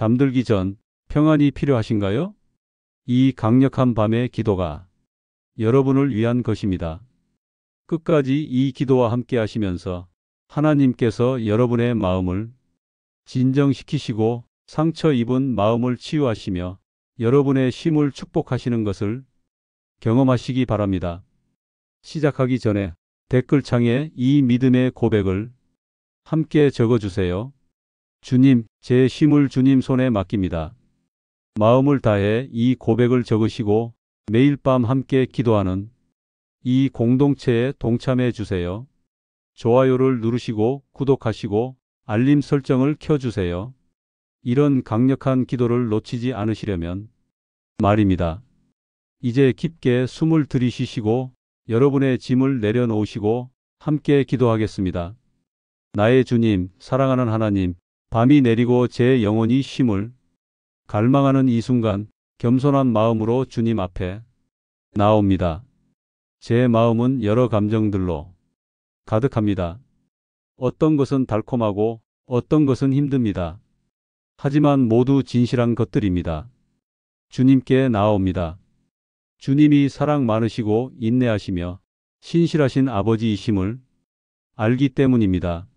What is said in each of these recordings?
잠들기 전 평안이 필요하신가요? 이 강력한 밤의 기도가 여러분을 위한 것입니다. 끝까지 이 기도와 함께 하시면서 하나님께서 여러분의 마음을 진정시키시고 상처 입은 마음을 치유하시며 여러분의 쉼을 축복하시는 것을 경험하시기 바랍니다. 시작하기 전에 댓글창에 이 믿음의 고백을 함께 적어주세요. 주님, 제 쉼을 주님 손에 맡깁니다. 마음을 다해 이 고백을 적으시고 매일 밤 함께 기도하는 이 공동체에 동참해 주세요. 좋아요를 누르시고 구독하시고 알림 설정을 켜주세요. 이런 강력한 기도를 놓치지 않으시려면 말입니다. 이제 깊게 숨을 들이쉬시고 여러분의 짐을 내려놓으시고 함께 기도하겠습니다. 나의 주님, 사랑하는 하나님, 밤이 내리고 제 영혼이 쉼을 갈망하는 이 순간 겸손한 마음으로 주님 앞에 나옵니다. 제 마음은 여러 감정들로 가득합니다. 어떤 것은 달콤하고 어떤 것은 힘듭니다. 하지만 모두 진실한 것들입니다. 주님께 나옵니다. 주님이 사랑 많으시고 인내하시며 신실하신 아버지이심을 알기 때문입니다.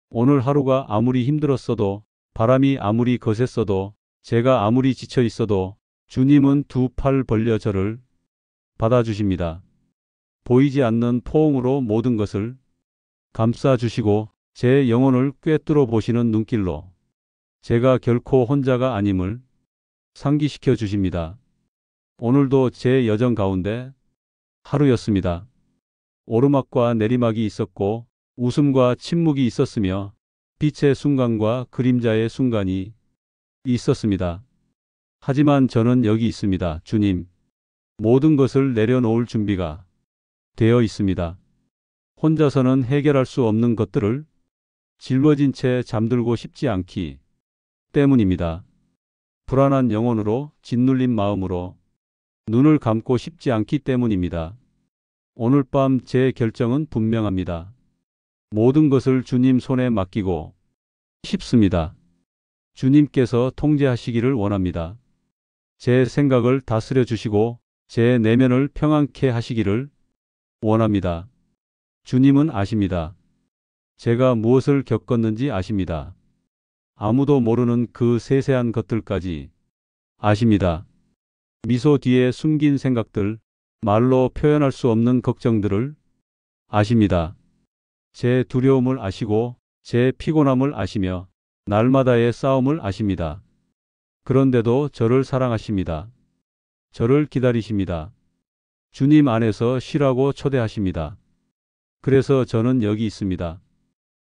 오늘 하루가 아무리 힘들었어도, 바람이 아무리 거셌어도, 제가 아무리 지쳐 있어도 주님은 두 팔 벌려 저를 받아주십니다. 보이지 않는 포옹으로 모든 것을 감싸주시고 제 영혼을 꿰뚫어 보시는 눈길로 제가 결코 혼자가 아님을 상기시켜 주십니다. 오늘도 제 여정 가운데 하루였습니다. 오르막과 내리막이 있었고 웃음과 침묵이 있었으며 빛의 순간과 그림자의 순간이 있었습니다. 하지만 저는 여기 있습니다. 주님, 모든 것을 내려놓을 준비가 되어 있습니다. 혼자서는 해결할 수 없는 것들을 짊어진 채 잠들고 싶지 않기 때문입니다. 불안한 영혼으로 짓눌린 마음으로 눈을 감고 싶지 않기 때문입니다. 오늘 밤 제 결정은 분명합니다. 모든 것을 주님 손에 맡기고 싶습니다. 주님께서 통제하시기를 원합니다. 제 생각을 다스려 주시고 제 내면을 평안케 하시기를 원합니다. 주님은 아십니다. 제가 무엇을 겪었는지 아십니다. 아무도 모르는 그 세세한 것들까지 아십니다. 미소 뒤에 숨긴 생각들, 말로 표현할 수 없는 걱정들을 아십니다. 제 두려움을 아시고 제 피곤함을 아시며 날마다의 싸움을 아십니다. 그런데도 저를 사랑하십니다. 저를 기다리십니다. 주님 안에서 쉬라고 초대하십니다. 그래서 저는 여기 있습니다.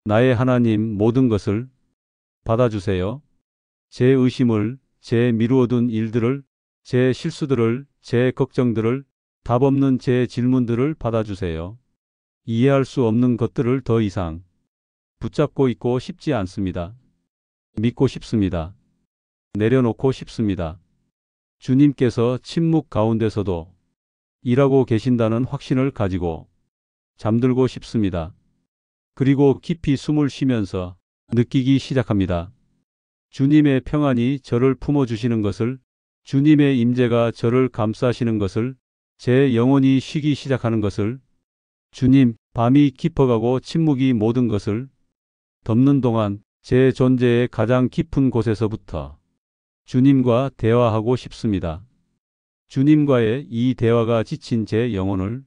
나의 하나님, 모든 것을 받아주세요. 제 의심을, 제 미루어둔 일들을, 제 실수들을, 제 걱정들을, 답 없는 제 질문들을 받아주세요. 이해할 수 없는 것들을 더 이상 붙잡고 있고 싶지 않습니다. 믿고 싶습니다. 내려놓고 싶습니다. 주님께서 침묵 가운데서도 일하고 계신다는 확신을 가지고 잠들고 싶습니다. 그리고 깊이 숨을 쉬면서 느끼기 시작합니다. 주님의 평안이 저를 품어주시는 것을, 주님의 임재가 저를 감싸시는 것을, 제 영혼이 쉬기 시작하는 것을, 주님, 밤이 깊어가고 침묵이 모든 것을 덮는 동안 제 존재의 가장 깊은 곳에서부터 주님과 대화하고 싶습니다. 주님과의 이 대화가 지친 제 영혼을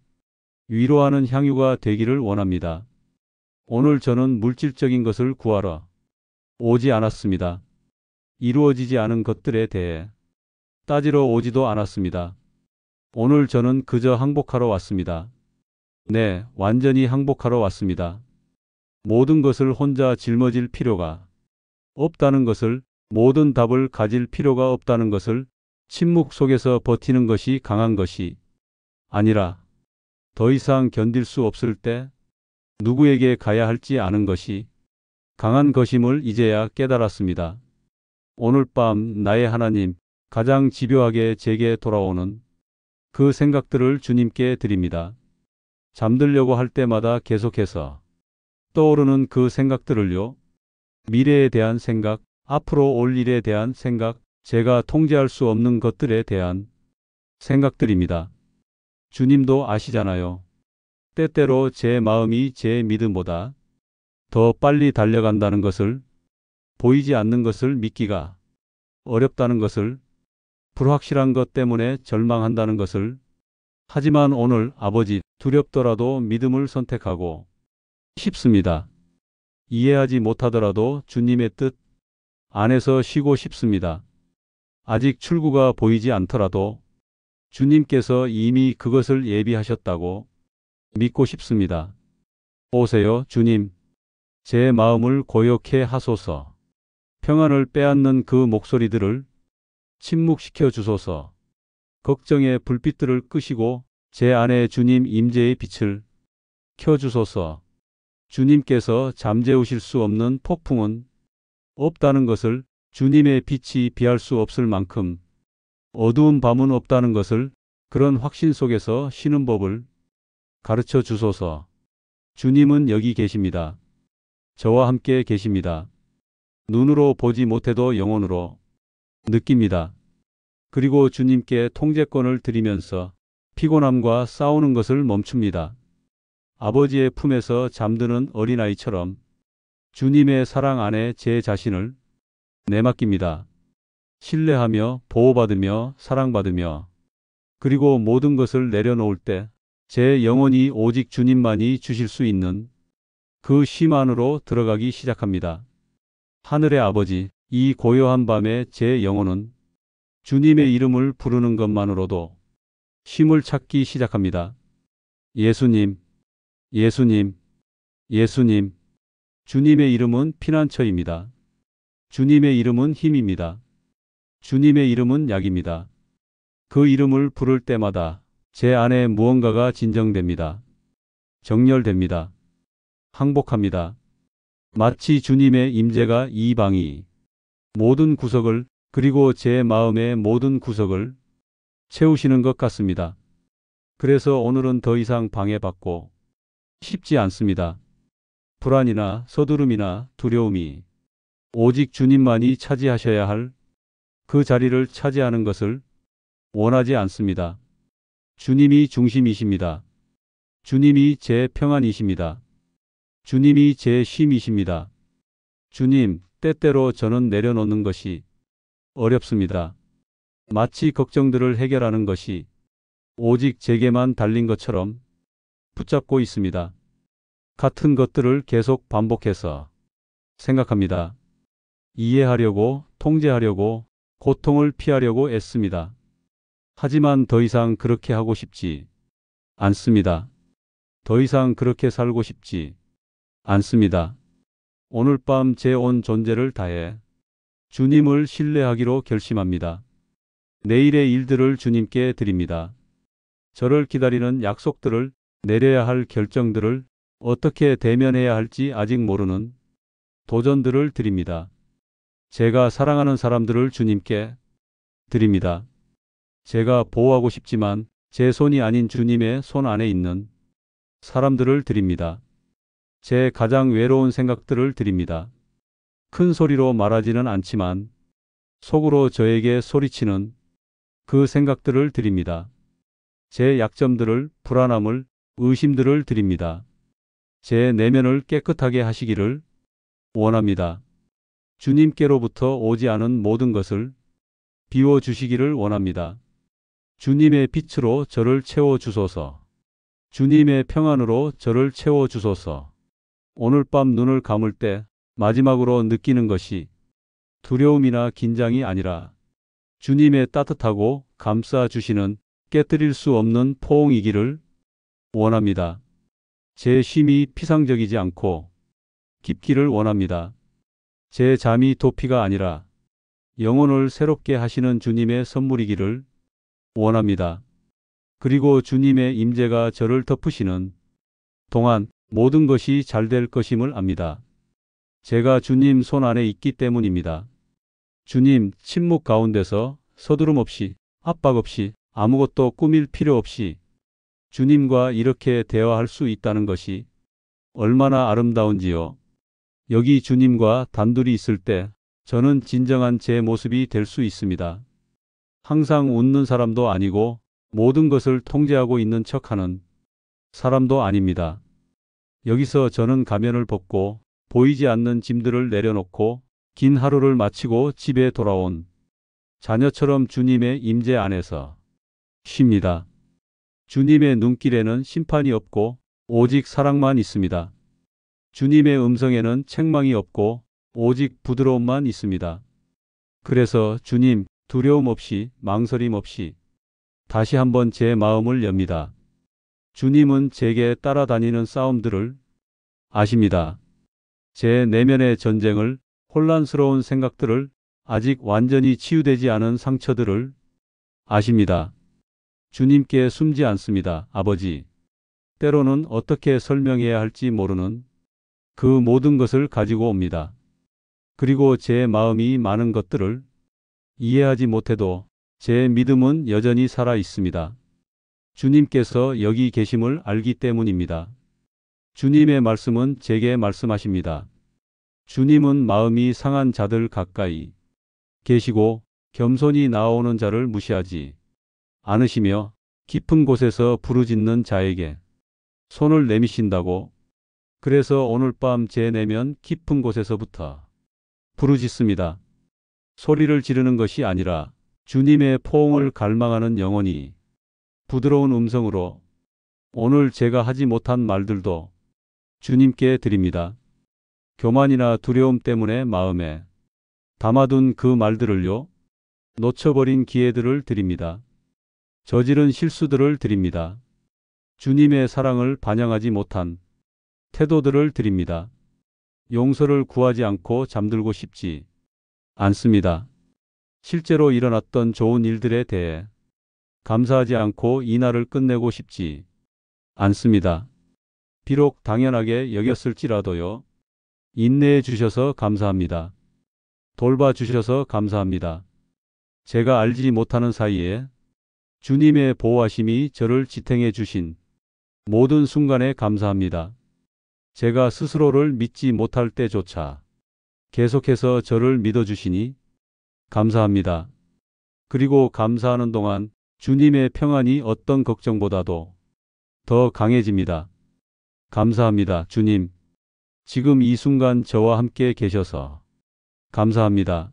위로하는 향유가 되기를 원합니다. 오늘 저는 물질적인 것을 구하러 오지 않았습니다. 이루어지지 않은 것들에 대해 따지러 오지도 않았습니다. 오늘 저는 그저 항복하러 왔습니다. 네, 완전히 항복하러 왔습니다. 모든 것을 혼자 짊어질 필요가 없다는 것을, 모든 답을 가질 필요가 없다는 것을, 침묵 속에서 버티는 것이 강한 것이 아니라 더 이상 견딜 수 없을 때 누구에게 가야 할지 아는 것이 강한 것임을 이제야 깨달았습니다. 오늘 밤 나의 하나님, 가장 집요하게 제게 돌아오는 그 생각들을 주님께 드립니다. 잠들려고 할 때마다 계속해서 떠오르는 그 생각들을요. 미래에 대한 생각, 앞으로 올 일에 대한 생각, 제가 통제할 수 없는 것들에 대한 생각들입니다. 주님도 아시잖아요. 때때로 제 마음이 제 믿음보다 더 빨리 달려간다는 것을, 보이지 않는 것을 믿기가 어렵다는 것을, 불확실한 것 때문에 절망한다는 것을. 하지만 오늘 아버지, 두렵더라도 믿음을 선택하고 싶습니다. 이해하지 못하더라도 주님의 뜻 안에서 쉬고 싶습니다. 아직 출구가 보이지 않더라도 주님께서 이미 그것을 예비하셨다고 믿고 싶습니다. 오세요, 주님. 제 마음을 고요케 하소서. 평안을 빼앗는 그 목소리들을 침묵시켜 주소서. 걱정의 불빛들을 끄시고 제 안에 주님 임재의 빛을 켜 주소서. 주님께서 잠재우실 수 없는 폭풍은 없다는 것을, 주님의 빛이 비할 수 없을 만큼 어두운 밤은 없다는 것을, 그런 확신 속에서 쉬는 법을 가르쳐 주소서. 주님은 여기 계십니다. 저와 함께 계십니다. 눈으로 보지 못해도 영혼으로 느낍니다. 그리고 주님께 통제권을 드리면서 피곤함과 싸우는 것을 멈춥니다. 아버지의 품에서 잠드는 어린아이처럼 주님의 사랑 안에 제 자신을 내맡깁니다. 신뢰하며 보호받으며 사랑받으며, 그리고 모든 것을 내려놓을 때 제 영혼이 오직 주님만이 주실 수 있는 그 쉼 안으로 들어가기 시작합니다. 하늘의 아버지, 이 고요한 밤에 제 영혼은 주님의 이름을 부르는 것만으로도 쉼을 찾기 시작합니다. 예수님, 예수님, 예수님. 주님의 이름은 피난처입니다. 주님의 이름은 힘입니다. 주님의 이름은 약입니다. 그 이름을 부를 때마다 제 안에 무언가가 진정됩니다. 정렬됩니다. 항복합니다. 마치 주님의 임재가 이 방이 모든 구석을, 그리고 제 마음의 모든 구석을 채우시는 것 같습니다. 그래서 오늘은 더 이상 방해받고 싶지 않습니다. 불안이나 서두름이나 두려움이 오직 주님만이 차지하셔야 할 그 자리를 차지하는 것을 원하지 않습니다. 주님이 중심이십니다. 주님이 제 평안이십니다. 주님이 제 쉼이십니다. 주님, 때때로 저는 내려놓는 것이 어렵습니다. 마치 걱정들을 해결하는 것이 오직 제게만 달린 것처럼 붙잡고 있습니다. 같은 것들을 계속 반복해서 생각합니다. 이해하려고, 통제하려고, 고통을 피하려고 애씁니다. 하지만 더 이상 그렇게 하고 싶지 않습니다. 더 이상 그렇게 살고 싶지 않습니다. 오늘 밤 제 온 존재를 다해 주님을 신뢰하기로 결심합니다. 내일의 일들을 주님께 드립니다. 저를 기다리는 약속들을, 내려야 할 결정들을, 어떻게 대면해야 할지 아직 모르는 도전들을 드립니다. 제가 사랑하는 사람들을 주님께 드립니다. 제가 보호하고 싶지만 제 손이 아닌 주님의 손 안에 있는 사람들을 드립니다. 제 가장 외로운 생각들을 드립니다. 큰 소리로 말하지는 않지만 속으로 저에게 소리치는 그 생각들을 드립니다. 제 약점들을, 불안함을, 의심들을 드립니다. 제 내면을 깨끗하게 하시기를 원합니다. 주님께로부터 오지 않은 모든 것을 비워주시기를 원합니다. 주님의 빛으로 저를 채워주소서. 주님의 평안으로 저를 채워주소서. 오늘 밤 눈을 감을 때 마지막으로 느끼는 것이 두려움이나 긴장이 아니라 주님의 따뜻하고 감싸주시는, 깨뜨릴 수 없는 포옹이기를 원합니다. 제 쉼이 피상적이지 않고 깊기를 원합니다. 제 잠이 도피가 아니라 영혼을 새롭게 하시는 주님의 선물이기를 원합니다. 그리고 주님의 임재가 저를 덮으시는 동안 모든 것이 잘 될 것임을 압니다. 제가 주님 손 안에 있기 때문입니다. 주님, 침묵 가운데서 서두름 없이, 압박 없이, 아무것도 꾸밀 필요 없이 주님과 이렇게 대화할 수 있다는 것이 얼마나 아름다운지요. 여기 주님과 단둘이 있을 때 저는 진정한 제 모습이 될 수 있습니다. 항상 웃는 사람도 아니고 모든 것을 통제하고 있는 척하는 사람도 아닙니다. 여기서 저는 가면을 벗고 보이지 않는 짐들을 내려놓고 긴 하루를 마치고 집에 돌아온 자녀처럼 주님의 임재 안에서 쉽니다. 주님의 눈길에는 심판이 없고 오직 사랑만 있습니다. 주님의 음성에는 책망이 없고 오직 부드러움만 있습니다. 그래서 주님, 두려움 없이 망설임 없이 다시 한번 제 마음을 엽니다. 주님은 제게 따라다니는 싸움들을 아십니다. 제 내면의 전쟁을, 혼란스러운 생각들을, 아직 완전히 치유되지 않은 상처들을 아십니다. 주님께 숨지 않습니다. 아버지. 때로는 어떻게 설명해야 할지 모르는 그 모든 것을 가지고 옵니다. 그리고 제 마음이 많은 것들을 이해하지 못해도 제 믿음은 여전히 살아 있습니다. 주님께서 여기 계심을 알기 때문입니다. 주님의 말씀은 제게 말씀하십니다. 주님은 마음이 상한 자들 가까이 계시고 겸손히 나아오는 자를 무시하지 않으시며 깊은 곳에서 부르짖는 자에게 손을 내미신다고. 그래서 오늘 밤 제 내면 깊은 곳에서부터 부르짖습니다. 소리를 지르는 것이 아니라 주님의 포옹을 갈망하는 영혼이 부드러운 음성으로 오늘 제가 하지 못한 말들도 주님께 드립니다. 교만이나 두려움 때문에 마음에 담아둔 그 말들을요. 놓쳐버린 기회들을 드립니다. 저지른 실수들을 드립니다. 주님의 사랑을 반영하지 못한 태도들을 드립니다. 용서를 구하지 않고 잠들고 싶지 않습니다. 실제로 일어났던 좋은 일들에 대해 감사하지 않고 이날을 끝내고 싶지 않습니다. 비록 당연하게 여겼을지라도요. 인내해 주셔서 감사합니다. 돌봐 주셔서 감사합니다. 제가 알지 못하는 사이에 주님의 보호하심이 저를 지탱해 주신 모든 순간에 감사합니다. 제가 스스로를 믿지 못할 때조차 계속해서 저를 믿어주시니 감사합니다. 그리고 감사하는 동안 주님의 평안이 어떤 걱정보다도 더 강해집니다. 감사합니다. 주님, 지금 이 순간 저와 함께 계셔서 감사합니다.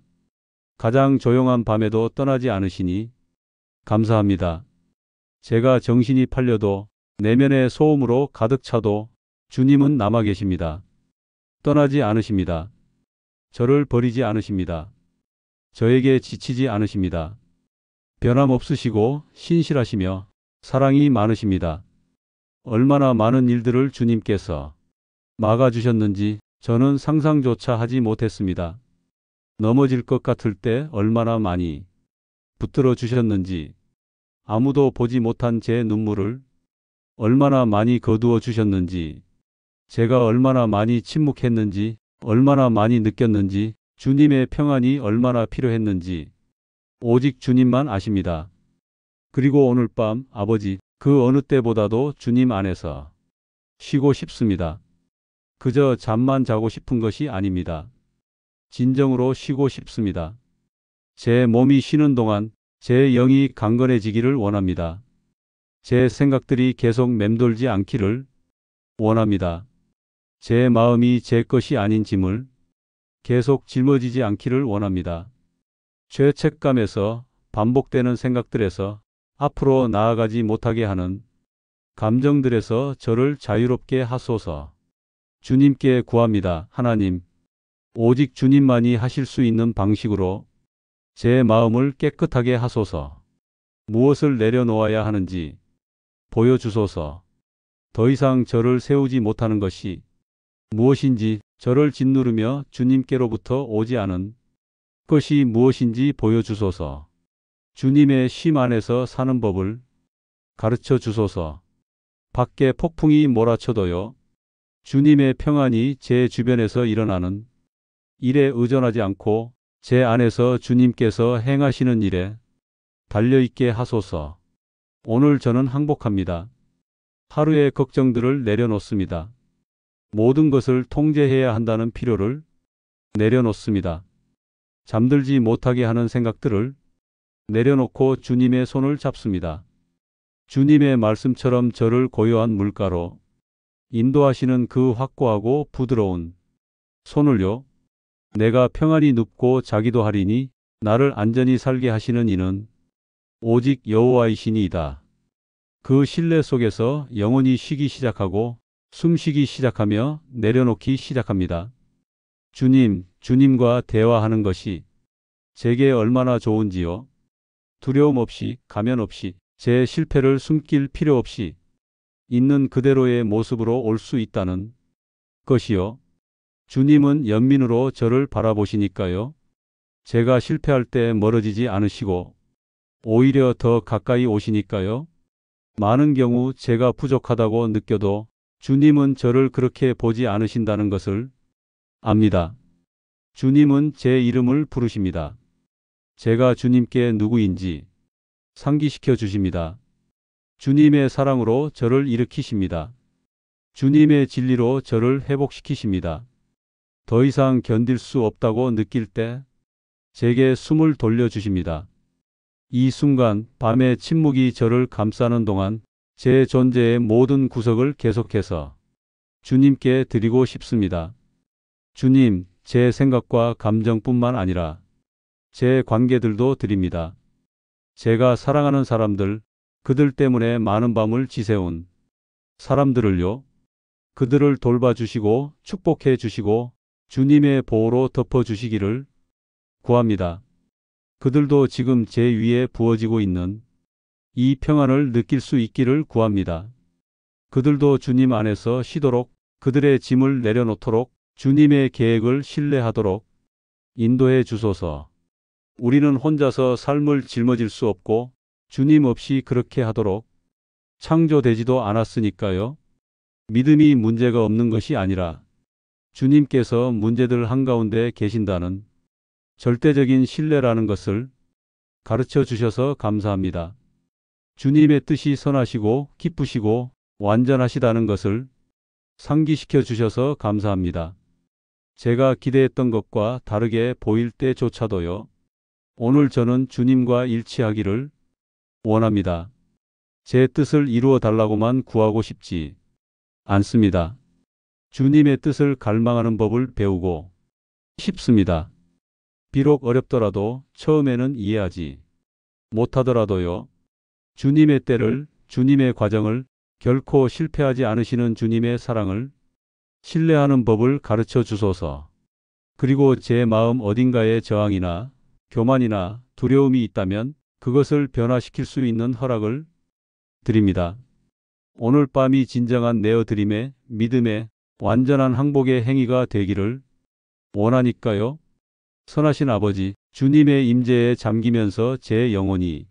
가장 조용한 밤에도 떠나지 않으시니 감사합니다. 제가 정신이 팔려도 내면의 소음으로 가득 차도 주님은 남아 계십니다. 떠나지 않으십니다. 저를 버리지 않으십니다. 저에게 지치지 않으십니다. 변함없으시고 신실하시며 사랑이 많으십니다. 얼마나 많은 일들을 주님께서 막아주셨는지 저는 상상조차 하지 못했습니다. 넘어질 것 같을 때 얼마나 많이 붙들어 주셨는지, 아무도 보지 못한 제 눈물을 얼마나 많이 거두어 주셨는지, 제가 얼마나 많이 침묵했는지, 얼마나 많이 느꼈는지, 주님의 평안이 얼마나 필요했는지 오직 주님만 아십니다. 그리고 오늘 밤 아버지, 그 어느 때보다도 주님 안에서 쉬고 싶습니다. 그저 잠만 자고 싶은 것이 아닙니다. 진정으로 쉬고 싶습니다. 제 몸이 쉬는 동안 제 영이 강건해지기를 원합니다. 제 생각들이 계속 맴돌지 않기를 원합니다. 제 마음이 제 것이 아닌 짐을 계속 짊어지지 않기를 원합니다. 죄책감에서 반복되는 생각들에서 앞으로 나아가지 못하게 하는 감정들에서 저를 자유롭게 하소서. 주님께 구합니다. 하나님, 오직 주님만이 하실 수 있는 방식으로 제 마음을 깨끗하게 하소서. 무엇을 내려놓아야 하는지 보여주소서. 더 이상 저를 세우지 못하는 것이 무엇인지, 저를 짓누르며 주님께로부터 오지 않은 것이 무엇인지 보여주소서. 주님의 쉼 안에서 사는 법을 가르쳐 주소서. 밖에 폭풍이 몰아쳐도요. 주님의 평안이 제 주변에서 일어나는 일에 의존하지 않고 제 안에서 주님께서 행하시는 일에 달려있게 하소서. 오늘 저는 항복합니다. 하루의 걱정들을 내려놓습니다. 모든 것을 통제해야 한다는 필요를 내려놓습니다. 잠들지 못하게 하는 생각들을 내려놓고 주님의 손을 잡습니다. 주님의 말씀처럼 저를 고요한 물가로 인도하시는 그 확고하고 부드러운 손을요. 내가 평안히 눕고 자기도 하리니 나를 안전히 살게 하시는 이는 오직 여호와이시니이다. 그 신뢰 속에서 영혼이 쉬기 시작하고 숨쉬기 시작하며 내려놓기 시작합니다. 주님과 대화하는 것이 제게 얼마나 좋은지요. 두려움 없이, 가면 없이, 제 실패를 숨길 필요 없이 있는 그대로의 모습으로 올 수 있다는 것이요. 주님은 연민으로 저를 바라보시니까요. 제가 실패할 때 멀어지지 않으시고 오히려 더 가까이 오시니까요. 많은 경우 제가 부족하다고 느껴도 주님은 저를 그렇게 보지 않으신다는 것을 압니다. 주님은 제 이름을 부르십니다. 제가 주님께 누구인지 상기시켜 주십니다. 주님의 사랑으로 저를 일으키십니다. 주님의 진리로 저를 회복시키십니다. 더 이상 견딜 수 없다고 느낄 때 제게 숨을 돌려주십니다. 이 순간 밤의 침묵이 저를 감싸는 동안 제 존재의 모든 구석을 계속해서 주님께 드리고 싶습니다. 주님, 제 생각과 감정뿐만 아니라 제 관계들도 드립니다. 제가 사랑하는 사람들, 그들 때문에 많은 밤을 지새운 사람들을요. 그들을 돌봐주시고 축복해 주시고 주님의 보호로 덮어주시기를 구합니다. 그들도 지금 제 위에 부어지고 있는 이 평안을 느낄 수 있기를 구합니다. 그들도 주님 안에서 쉬도록, 그들의 짐을 내려놓도록, 주님의 계획을 신뢰하도록 인도해 주소서. 우리는 혼자서 삶을 짊어질 수 없고 주님 없이 그렇게 하도록 창조되지도 않았으니까요. 믿음이 문제가 없는 것이 아니라 주님께서 문제들 한가운데 계신다는 절대적인 신뢰라는 것을 가르쳐 주셔서 감사합니다. 주님의 뜻이 선하시고 기쁘시고 완전하시다는 것을 상기시켜 주셔서 감사합니다. 제가 기대했던 것과 다르게 보일 때조차도요. 오늘 저는 주님과 일치하기를 원합니다. 제 뜻을 이루어 달라고만 구하고 싶지 않습니다. 주님의 뜻을 갈망하는 법을 배우고 싶습니다. 비록 어렵더라도 처음에는 이해하지 못하더라도요. 주님의 때를, 주님의 과정을, 결코 실패하지 않으시는 주님의 사랑을 신뢰하는 법을 가르쳐 주소서. 그리고 제 마음 어딘가에 저항이나 교만이나 두려움이 있다면 그것을 변화시킬 수 있는 허락을 드립니다. 오늘 밤이 진정한 내어드림의, 믿음의, 완전한 항복의 행위가 되기를 원하니까요. 선하신 아버지, 주님의 임재에 잠기면서 제 영혼이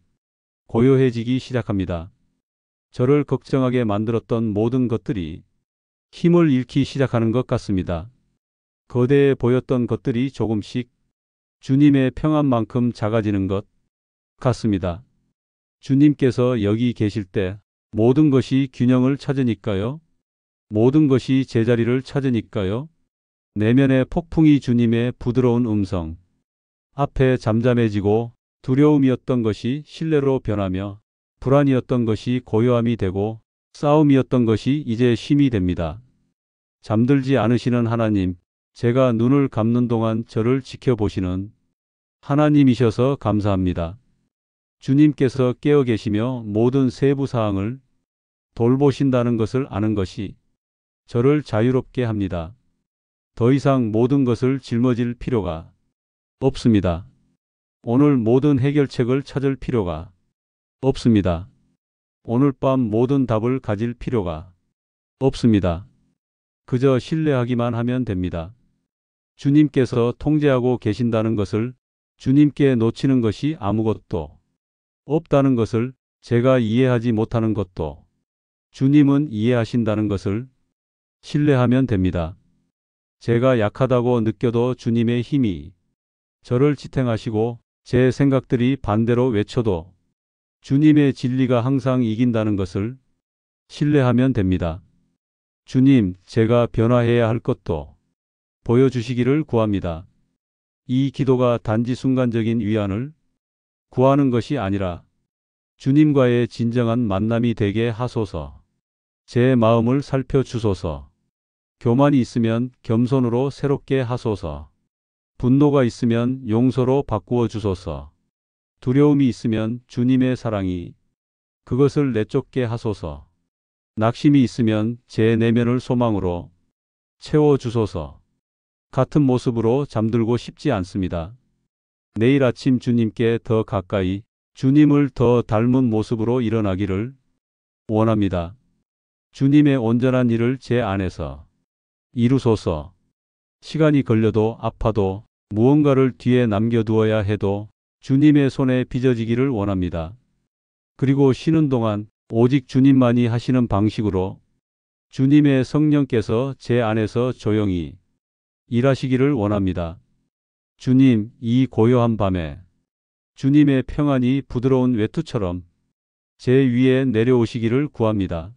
고요해지기 시작합니다. 저를 걱정하게 만들었던 모든 것들이 힘을 잃기 시작하는 것 같습니다. 거대해 보였던 것들이 조금씩 주님의 평안만큼 작아지는 것 같습니다. 주님께서 여기 계실 때 모든 것이 균형을 찾으니까요. 모든 것이 제자리를 찾으니까요. 내면의 폭풍이 주님의 부드러운 음성 앞에 잠잠해지고 두려움이었던 것이 신뢰로 변하며 불안이었던 것이 고요함이 되고 싸움이었던 것이 이제 쉼이 됩니다. 잠들지 않으시는 하나님, 제가 눈을 감는 동안 저를 지켜보시는 하나님이셔서 감사합니다. 주님께서 깨어 계시며 모든 세부 사항을 돌보신다는 것을 아는 것이 저를 자유롭게 합니다. 더 이상 모든 것을 짊어질 필요가 없습니다. 오늘 모든 해결책을 찾을 필요가 없습니다. 오늘 밤 모든 답을 가질 필요가 없습니다. 그저 신뢰하기만 하면 됩니다. 주님께서 통제하고 계신다는 것을, 주님께 놓치는 것이 아무것도 없다는 것을, 제가 이해하지 못하는 것도 주님은 이해하신다는 것을 신뢰하면 됩니다. 제가 약하다고 느껴도 주님의 힘이 저를 지탱하시고 제 생각들이 반대로 외쳐도 주님의 진리가 항상 이긴다는 것을 신뢰하면 됩니다. 주님, 제가 변화해야 할 것도 보여주시기를 구합니다. 이 기도가 단지 순간적인 위안을 구하는 것이 아니라 주님과의 진정한 만남이 되게 하소서. 제 마음을 살펴주소서. 교만이 있으면 겸손으로 새롭게 하소서. 분노가 있으면 용서로 바꾸어 주소서. 두려움이 있으면 주님의 사랑이 그것을 내쫓게 하소서. 낙심이 있으면 제 내면을 소망으로 채워 주소서. 같은 모습으로 잠들고 싶지 않습니다. 내일 아침 주님께 더 가까이 주님을 더 닮은 모습으로 일어나기를 원합니다. 주님의 온전한 일을 제 안에서 이루소서. 시간이 걸려도 아파도 무언가를 뒤에 남겨두어야 해도 주님의 손에 빚어지기를 원합니다. 그리고 쉬는 동안 오직 주님만이 하시는 방식으로 주님의 성령께서 제 안에서 조용히 일하시기를 원합니다. 주님, 이 고요한 밤에 주님의 평안이 부드러운 외투처럼 제 위에 내려오시기를 구합니다.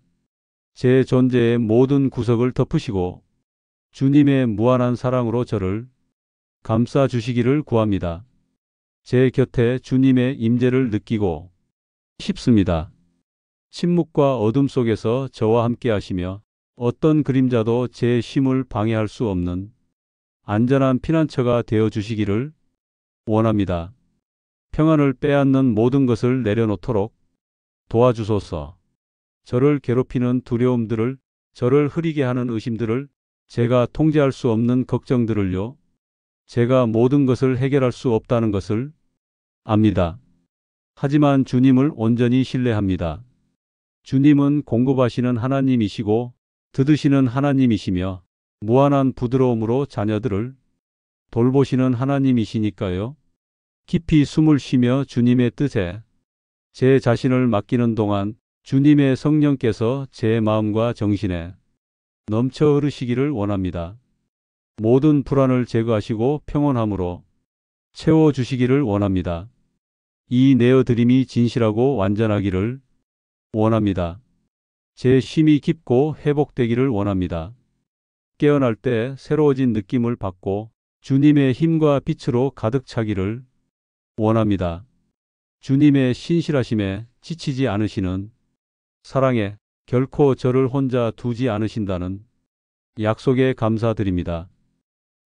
제 존재의 모든 구석을 덮으시고 주님의 무한한 사랑으로 저를 감싸 주시기를 구합니다. 제 곁에 주님의 임재를 느끼고 싶습니다. 침묵과 어둠 속에서 저와 함께 하시며 어떤 그림자도 제 쉼을 방해할 수 없는 안전한 피난처가 되어 주시기를 원합니다. 평안을 빼앗는 모든 것을 내려놓도록 도와주소서. 저를 괴롭히는 두려움들을, 저를 흐리게 하는 의심들을, 제가 통제할 수 없는 걱정들을요. 제가 모든 것을 해결할 수 없다는 것을 압니다. 하지만 주님을 온전히 신뢰합니다. 주님은 공급하시는 하나님이시고 듣으시는 하나님이시며 무한한 부드러움으로 자녀들을 돌보시는 하나님이시니까요. 깊이 숨을 쉬며 주님의 뜻에 제 자신을 맡기는 동안 주님의 성령께서 제 마음과 정신에 넘쳐 흐르시기를 원합니다. 모든 불안을 제거하시고 평온함으로 채워주시기를 원합니다. 이 내어드림이 진실하고 완전하기를 원합니다. 제 쉼이 깊고 회복되기를 원합니다. 깨어날 때 새로워진 느낌을 받고 주님의 힘과 빛으로 가득 차기를 원합니다. 주님의 신실하심에 지치지 않으시는 사랑에 결코 저를 혼자 두지 않으신다는 약속에 감사드립니다.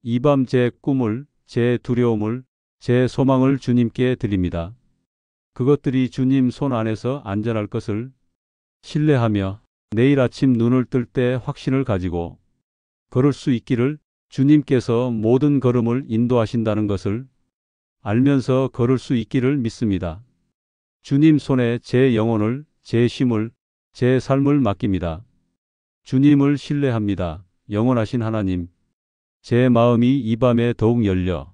이 밤 제 꿈을, 제 두려움을, 제 소망을 주님께 드립니다. 그것들이 주님 손 안에서 안전할 것을 신뢰하며 내일 아침 눈을 뜰 때 확신을 가지고 걸을 수 있기를 주님께서 모든 걸음을 인도하신다는 것을 알면서 걸을 수 있기를 믿습니다. 주님 손에 제 영혼을, 제 쉼을, 제 삶을 맡깁니다. 주님을 신뢰합니다. 영원하신 하나님, 제 마음이 이 밤에 더욱 열려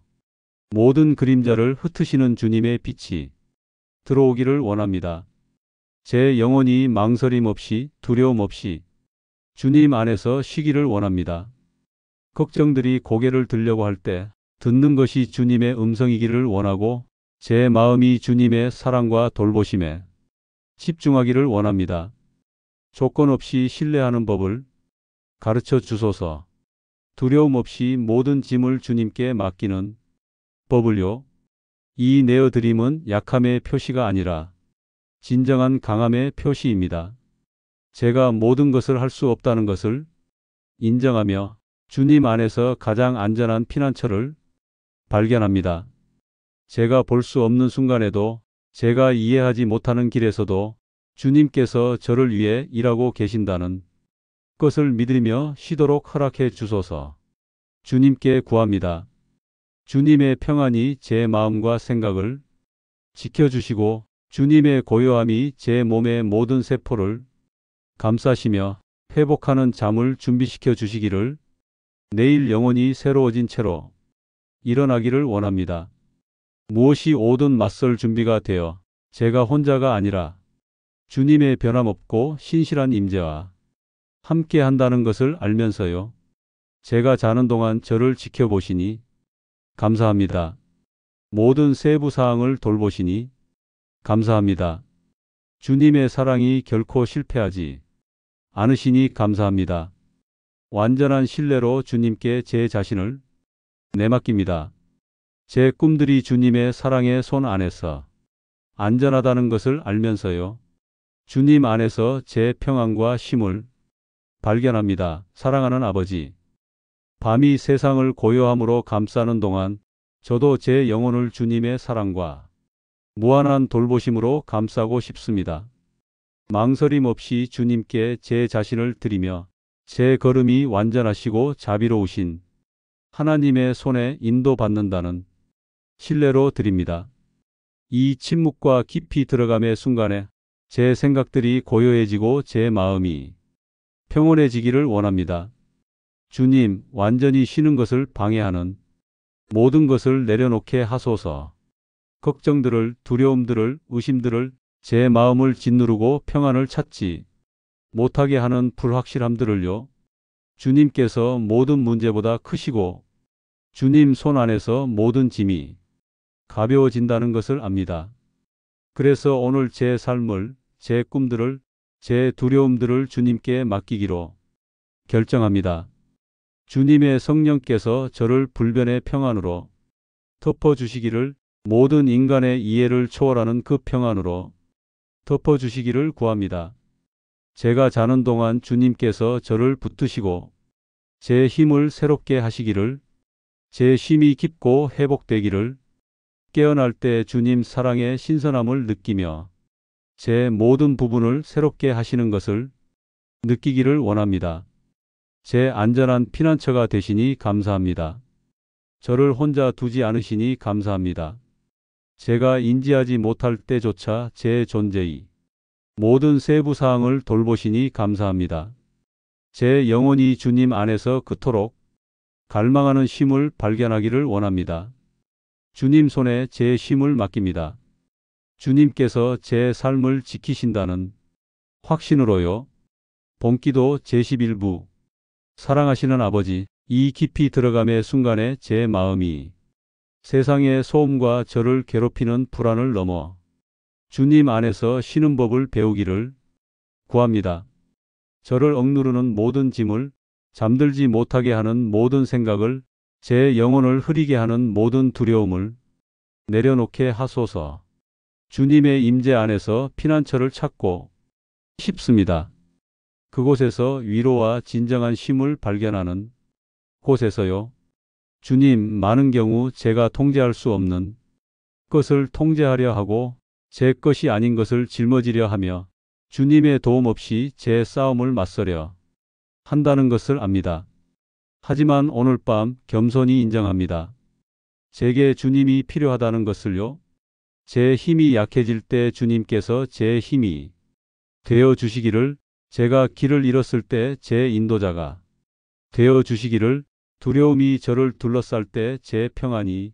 모든 그림자를 흩으시는 주님의 빛이 들어오기를 원합니다. 제 영혼이 망설임 없이 두려움 없이 주님 안에서 쉬기를 원합니다. 걱정들이 고개를 들려고 할 때 듣는 것이 주님의 음성이기를 원하고 제 마음이 주님의 사랑과 돌보심에 집중하기를 원합니다. 조건 없이 신뢰하는 법을 가르쳐 주소서. 두려움 없이 모든 짐을 주님께 맡기는 법을요. 이 내어드림은 약함의 표시가 아니라 진정한 강함의 표시입니다. 제가 모든 것을 할 수 없다는 것을 인정하며 주님 안에서 가장 안전한 피난처를 발견합니다. 제가 볼 수 없는 순간에도 제가 이해하지 못하는 길에서도 주님께서 저를 위해 일하고 계신다는 것을 믿으며 쉬도록 허락해 주소서. 주님께 구합니다. 주님의 평안이 제 마음과 생각을 지켜주시고 주님의 고요함이 제 몸의 모든 세포를 감싸시며 회복하는 잠을 준비시켜 주시기를 내일 영혼이 새로워진 채로 일어나기를 원합니다. 무엇이 오든 맞설 준비가 되어 제가 혼자가 아니라 주님의 변함없고 신실한 임재와 함께 한다는 것을 알면서요. 제가 자는 동안 저를 지켜보시니 감사합니다. 모든 세부 사항을 돌보시니 감사합니다. 주님의 사랑이 결코 실패하지 않으시니 감사합니다. 완전한 신뢰로 주님께 제 자신을 내맡깁니다. 제 꿈들이 주님의 사랑의 손 안에서 안전하다는 것을 알면서요. 주님 안에서 제 평안과 쉼을 발견합니다. 사랑하는 아버지, 밤이 세상을 고요함으로 감싸는 동안 저도 제 영혼을 주님의 사랑과 무한한 돌보심으로 감싸고 싶습니다. 망설임 없이 주님께 제 자신을 드리며 제 걸음이 완전하시고 자비로우신 하나님의 손에 인도받는다는 신뢰로 드립니다. 이 침묵과 깊이 들어감의 순간에 제 생각들이 고요해지고 제 마음이 평온해지기를 원합니다. 주님, 완전히 쉬는 것을 방해하는 모든 것을 내려놓게 하소서. 걱정들을, 두려움들을, 의심들을, 제 마음을 짓누르고 평안을 찾지 못하게 하는 불확실함들을요. 주님께서 모든 문제보다 크시고 주님 손 안에서 모든 짐이 가벼워진다는 것을 압니다. 그래서 오늘 제 삶을, 제 꿈들을, 제 두려움들을 주님께 맡기기로 결정합니다. 주님의 성령께서 저를 불변의 평안으로 덮어주시기를, 모든 인간의 이해를 초월하는 그 평안으로 덮어주시기를 구합니다. 제가 자는 동안 주님께서 저를 붙드시고 제 힘을 새롭게 하시기를, 제 쉼이 깊고 회복되기를, 깨어날 때 주님 사랑의 신선함을 느끼며 제 모든 부분을 새롭게 하시는 것을 느끼기를 원합니다. 제 안전한 피난처가 되시니 감사합니다. 저를 혼자 두지 않으시니 감사합니다. 제가 인지하지 못할 때조차 제 존재의 모든 세부 사항을 돌보시니 감사합니다. 제 영혼이 주님 안에서 그토록 갈망하는 쉼을 발견하기를 원합니다. 주님 손에 제 쉼을 맡깁니다. 주님께서 제 삶을 지키신다는 확신으로요. 본기도 제11부. 사랑하시는 아버지, 이 깊이 들어감의 순간에 제 마음이 세상의 소음과 저를 괴롭히는 불안을 넘어 주님 안에서 쉬는 법을 배우기를 구합니다. 저를 억누르는 모든 짐을, 잠들지 못하게 하는 모든 생각을, 제 영혼을 흐리게 하는 모든 두려움을 내려놓게 하소서. 주님의 임재 안에서 피난처를 찾고 싶습니다. 그곳에서 위로와 진정한 쉼을 발견하는 곳에서요. 주님, 많은 경우 제가 통제할 수 없는 것을 통제하려 하고 제 것이 아닌 것을 짊어지려 하며 주님의 도움 없이 제 싸움을 맞서려 한다는 것을 압니다. 하지만 오늘 밤 겸손히 인정합니다. 제게 주님이 필요하다는 것을요. 제 힘이 약해질 때 주님께서 제 힘이 되어 주시기를, 제가 길을 잃었을 때 제 인도자가 되어 주시기를, 두려움이 저를 둘러쌀 때 제 평안이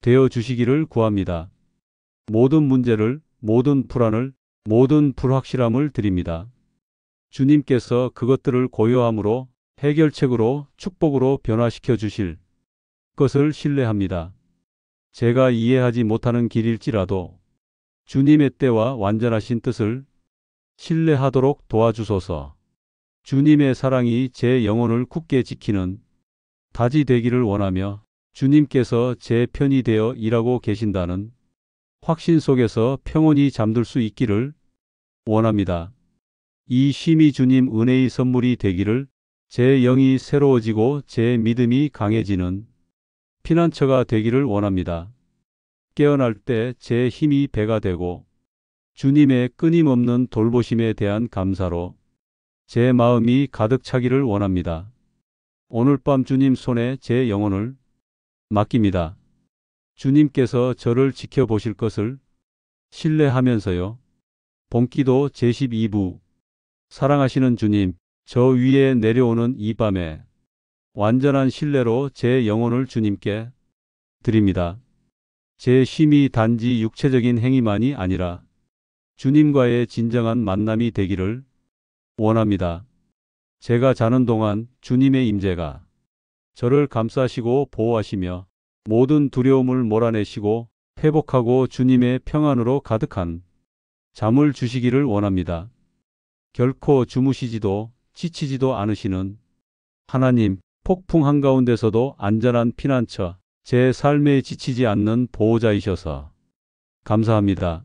되어 주시기를 구합니다. 모든 문제를, 모든 불안을, 모든 불확실함을 드립니다. 주님께서 그것들을 고요함으로, 해결책으로, 축복으로 변화시켜 주실 것을 신뢰합니다. 제가 이해하지 못하는 길일지라도 주님의 때와 완전하신 뜻을 신뢰하도록 도와주소서. 주님의 사랑이 제 영혼을 굳게 지키는 다지 되기를 원하며 주님께서 제 편이 되어 일하고 계신다는 확신 속에서 평온히 잠들 수 있기를 원합니다. 이 쉼이 주님 은혜의 선물이 되기를, 제 영이 새로워지고 제 믿음이 강해지는 피난처가 되기를 원합니다. 깨어날 때 제 힘이 배가 되고 주님의 끊임없는 돌보심에 대한 감사로 제 마음이 가득 차기를 원합니다. 오늘 밤 주님 손에 제 영혼을 맡깁니다. 주님께서 저를 지켜보실 것을 신뢰하면서요. 본기도 제12부. 사랑하시는 주님, 저 위에 내려오는 이 밤에 완전한 신뢰로 제 영혼을 주님께 드립니다. 제 쉼이 단지 육체적인 행위만이 아니라 주님과의 진정한 만남이 되기를 원합니다. 제가 자는 동안 주님의 임재가 저를 감싸시고 보호하시며 모든 두려움을 몰아내시고 회복하고 주님의 평안으로 가득한 잠을 주시기를 원합니다. 결코 주무시지도 지치지도 않으시는 하나님, 폭풍 한가운데서도 안전한 피난처, 제 삶에 지치지 않는 보호자이셔서 감사합니다.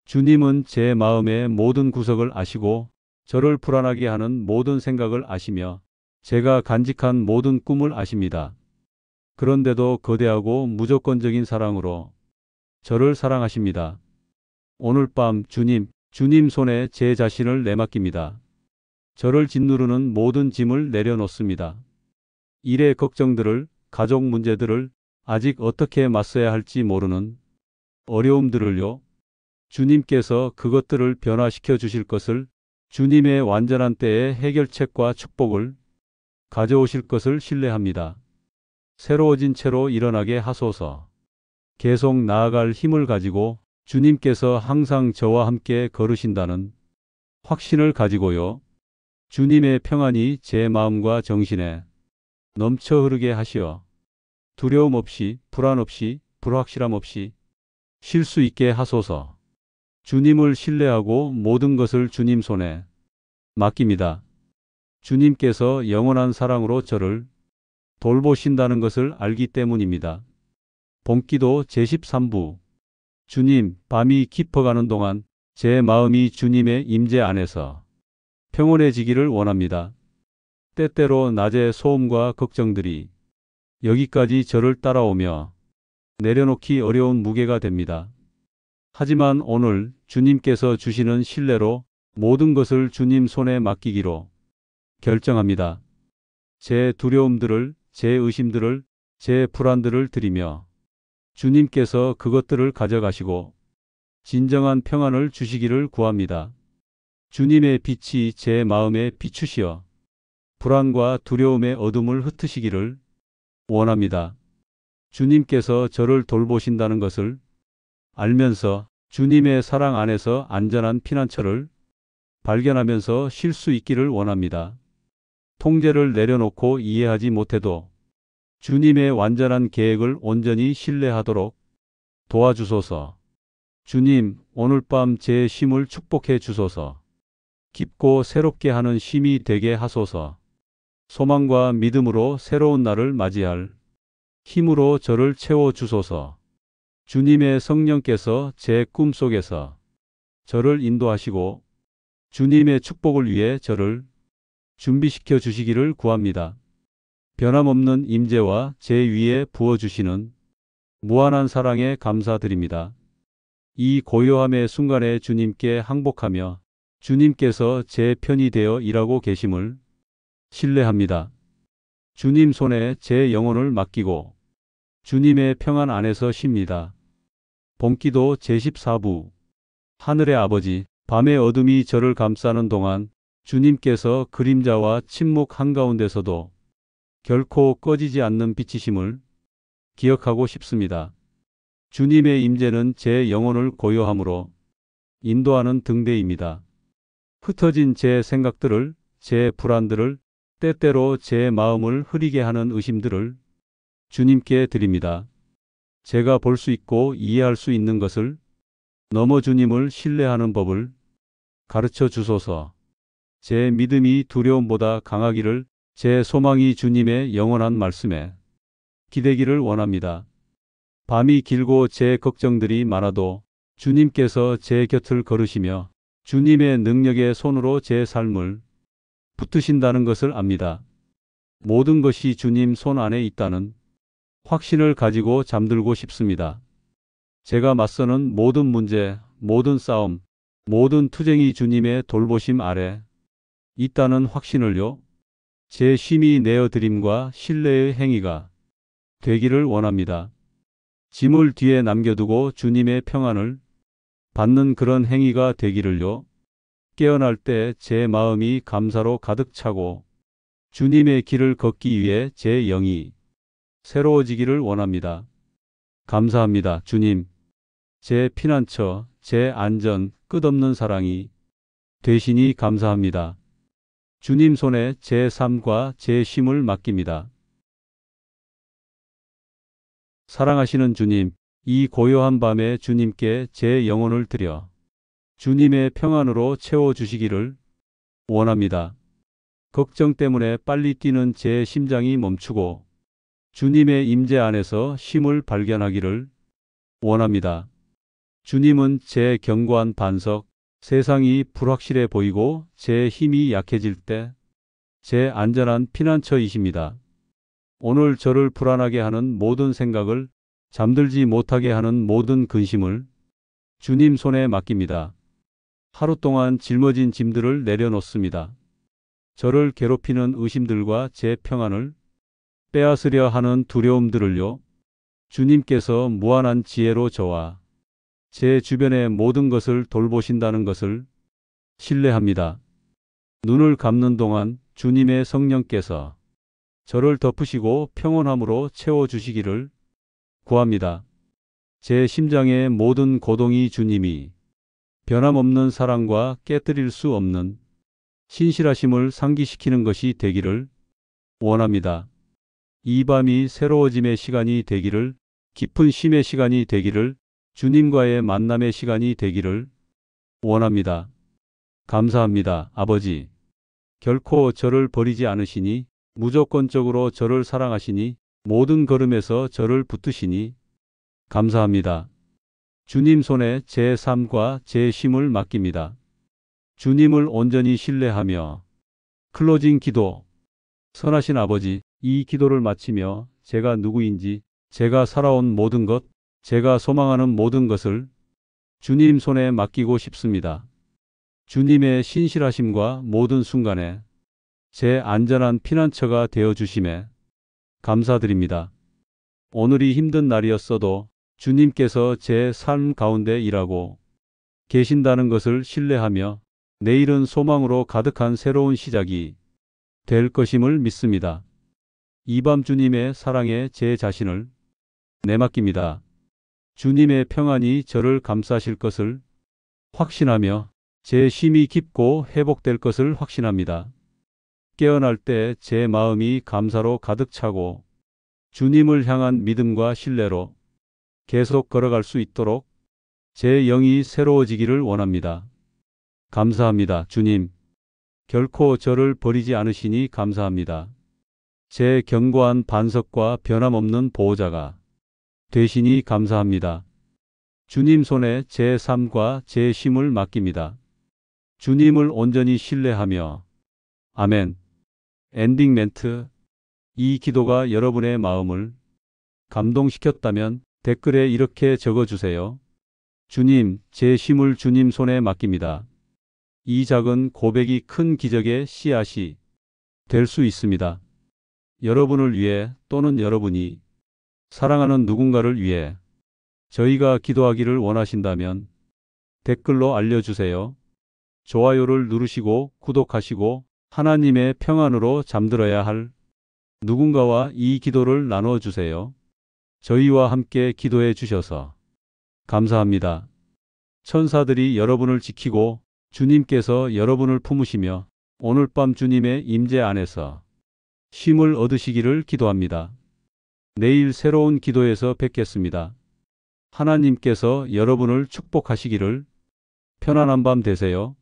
주님은 제 마음의 모든 구석을 아시고 저를 불안하게 하는 모든 생각을 아시며 제가 간직한 모든 꿈을 아십니다. 그런데도 거대하고 무조건적인 사랑으로 저를 사랑하십니다. 오늘 밤 주님 손에 제 자신을 내맡깁니다. 저를 짓누르는 모든 짐을 내려놓습니다. 일의 걱정들을, 가족 문제들을, 아직 어떻게 맞서야 할지 모르는 어려움들을요. 주님께서 그것들을 변화시켜 주실 것을, 주님의 완전한 때에 해결책과 축복을 가져오실 것을 신뢰합니다. 새로워진 채로 일어나게 하소서. 계속 나아갈 힘을 가지고 주님께서 항상 저와 함께 걸으신다는 확신을 가지고요. 주님의 평안이 제 마음과 정신에 넘쳐 흐르게 하시어 두려움 없이, 불안 없이, 불확실함 없이 쉴 수 있게 하소서. 주님을 신뢰하고 모든 것을 주님 손에 맡깁니다. 주님께서 영원한 사랑으로 저를 돌보신다는 것을 알기 때문입니다. 봄기도 제13부. 주님, 밤이 깊어가는 동안 제 마음이 주님의 임재 안에서 평온해지기를 원합니다. 때때로 낮의 소음과 걱정들이 여기까지 저를 따라오며 내려놓기 어려운 무게가 됩니다. 하지만 오늘 주님께서 주시는 신뢰로 모든 것을 주님 손에 맡기기로 결정합니다. 제 두려움들을, 제 의심들을, 제 불안들을 드리며 주님께서 그것들을 가져가시고 진정한 평안을 주시기를 구합니다. 주님의 빛이 제 마음에 비추시어 불안과 두려움의 어둠을 흩으시기를 원합니다. 주님께서 저를 돌보신다는 것을 알면서 주님의 사랑 안에서 안전한 피난처를 발견하면서 쉴 수 있기를 원합니다. 통제를 내려놓고 이해하지 못해도 주님의 완전한 계획을 온전히 신뢰하도록 도와주소서. 주님, 오늘 밤 제 쉼을 축복해 주소서. 깊고 새롭게 하는 쉼이 되게 하소서. 소망과 믿음으로 새로운 날을 맞이할 힘으로 저를 채워 주소서. 주님의 성령께서 제 꿈속에서 저를 인도하시고 주님의 축복을 위해 저를 준비시켜 주시기를 구합니다. 변함없는 임재와 제 위에 부어주시는 무한한 사랑에 감사드립니다. 이 고요함의 순간에 주님께 항복하며 주님께서 제 편이 되어 일하고 계심을 신뢰합니다. 주님 손에 제 영혼을 맡기고 주님의 평안 안에서 쉽니다. 봄기도 제14부. 하늘의 아버지, 밤의 어둠이 저를 감싸는 동안 주님께서 그림자와 침묵 한가운데서도 결코 꺼지지 않는 빛이심을 기억하고 싶습니다. 주님의 임재는 제 영혼을 고요함으로 인도하는 등대입니다. 흩어진 제 생각들을, 제 불안들을, 때때로 제 마음을 흐리게 하는 의심들을 주님께 드립니다. 제가 볼 수 있고 이해할 수 있는 것을 넘어 주님을 신뢰하는 법을 가르쳐 주소서. 제 믿음이 두려움보다 강하기를, 제 소망이 주님의 영원한 말씀에 기대기를 원합니다. 밤이 길고 제 걱정들이 많아도 주님께서 제 곁을 걸으시며 주님의 능력의 손으로 제 삶을 붙드신다는 것을 압니다. 모든 것이 주님 손 안에 있다는 확신을 가지고 잠들고 싶습니다. 제가 맞서는 모든 문제, 모든 싸움, 모든 투쟁이 주님의 돌보심 아래 있다는 확신을요. 제 쉼이 내어드림과 신뢰의 행위가 되기를 원합니다. 짐을 뒤에 남겨두고 주님의 평안을 받는 그런 행위가 되기를요. 깨어날 때 제 마음이 감사로 가득 차고 주님의 길을 걷기 위해 제 영이 새로워지기를 원합니다. 감사합니다, 주님. 제 피난처, 제 안전, 끝없는 사랑이 되시니 감사합니다. 주님 손에 제 삶과 제 쉼을 맡깁니다. 사랑하시는 주님, 이 고요한 밤에 주님께 제 영혼을 드려 주님의 평안으로 채워주시기를 원합니다. 걱정 때문에 빨리 뛰는 제 심장이 멈추고 주님의 임재 안에서 쉼을 발견하기를 원합니다. 주님은 제 견고한 반석, 세상이 불확실해 보이고 제 힘이 약해질 때 제 안전한 피난처이십니다. 오늘 저를 불안하게 하는 모든 생각을, 잠들지 못하게 하는 모든 근심을 주님 손에 맡깁니다. 하루 동안 짊어진 짐들을 내려놓습니다. 저를 괴롭히는 의심들과 제 평안을 빼앗으려 하는 두려움들을요. 주님께서 무한한 지혜로 저와 제 주변의 모든 것을 돌보신다는 것을 신뢰합니다. 눈을 감는 동안 주님의 성령께서 저를 덮으시고 평온함으로 채워주시기를 구합니다. 제 심장의 모든 고동이 주님이 변함없는 사랑과 깨뜨릴 수 없는 신실하심을 상기시키는 것이 되기를 원합니다. 이 밤이 새로워짐의 시간이 되기를, 깊은 쉼의 시간이 되기를, 주님과의 만남의 시간이 되기를 원합니다. 감사합니다, 아버지. 결코 저를 버리지 않으시니, 무조건적으로 저를 사랑하시니, 모든 걸음에서 저를 붙드시니 감사합니다. 주님 손에 제 삶과 제 쉼을 맡깁니다. 주님을 온전히 신뢰하며 클로징 기도. 선하신 아버지, 이 기도를 마치며 제가 누구인지, 제가 살아온 모든 것, 제가 소망하는 모든 것을 주님 손에 맡기고 싶습니다. 주님의 신실하심과 모든 순간에 제 안전한 피난처가 되어 주심에 감사드립니다. 오늘이 힘든 날이었어도 주님께서 제 삶 가운데 일하고 계신다는 것을 신뢰하며 내일은 소망으로 가득한 새로운 시작이 될 것임을 믿습니다. 이 밤 주님의 사랑에 제 자신을 내맡깁니다. 주님의 평안이 저를 감싸실 것을 확신하며 제 쉼이 깊고 회복될 것을 확신합니다. 깨어날 때 제 마음이 감사로 가득 차고 주님을 향한 믿음과 신뢰로 계속 걸어갈 수 있도록 제 영이 새로워지기를 원합니다. 감사합니다, 주님. 결코 저를 버리지 않으시니 감사합니다. 제 견고한 반석과 변함없는 보호자가 되시니 감사합니다. 주님 손에 제 삶과 제 쉼을 맡깁니다. 주님을 온전히 신뢰하며. 아멘. 엔딩 멘트. 이 기도가 여러분의 마음을 감동시켰다면 댓글에 이렇게 적어주세요. 주님, 제 쉼을 주님 손에 맡깁니다. 이 작은 고백이 큰 기적의 씨앗이 될 수 있습니다. 여러분을 위해 또는 여러분이 사랑하는 누군가를 위해 저희가 기도하기를 원하신다면 댓글로 알려주세요. 좋아요를 누르시고 구독하시고 하나님의 평안으로 잠들어야 할 누군가와 이 기도를 나눠주세요. 저희와 함께 기도해 주셔서 감사합니다. 천사들이 여러분을 지키고 주님께서 여러분을 품으시며 오늘 밤 주님의 임재 안에서 쉼을 얻으시기를 기도합니다. 내일 새로운 기도에서 뵙겠습니다. 하나님께서 여러분을 축복하시기를. 편안한 밤 되세요.